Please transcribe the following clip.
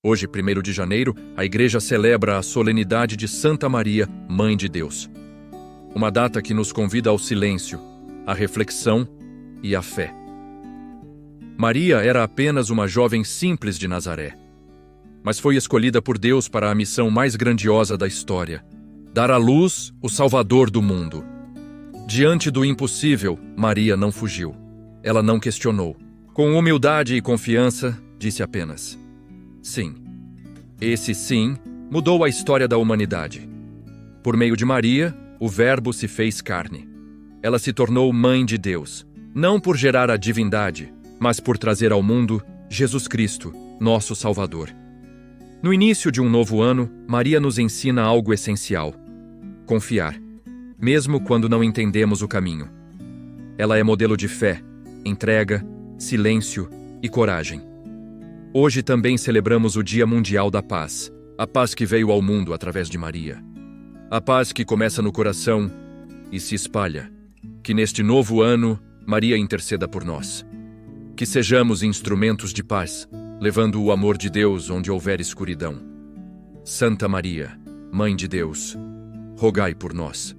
Hoje, 1º de janeiro, a Igreja celebra a solenidade de Santa Maria, Mãe de Deus. Uma data que nos convida ao silêncio, à reflexão e à fé. Maria era apenas uma jovem simples de Nazaré, mas foi escolhida por Deus para a missão mais grandiosa da história: dar à luz o Salvador do mundo. Diante do impossível, Maria não fugiu. Ela não questionou. Com humildade e confiança, disse apenas: sim. Esse sim mudou a história da humanidade. Por meio de Maria, o Verbo se fez carne. Ela se tornou Mãe de Deus, não por gerar a divindade, mas por trazer ao mundo Jesus Cristo, nosso Salvador. No início de um novo ano, Maria nos ensina algo essencial: confiar, mesmo quando não entendemos o caminho. Ela é modelo de fé, entrega, silêncio e coragem. Hoje também celebramos o Dia Mundial da Paz, a paz que veio ao mundo através de Maria. A paz que começa no coração e se espalha. Que neste novo ano, Maria interceda por nós. Que sejamos instrumentos de paz, levando o amor de Deus onde houver escuridão. Santa Maria, Mãe de Deus, rogai por nós.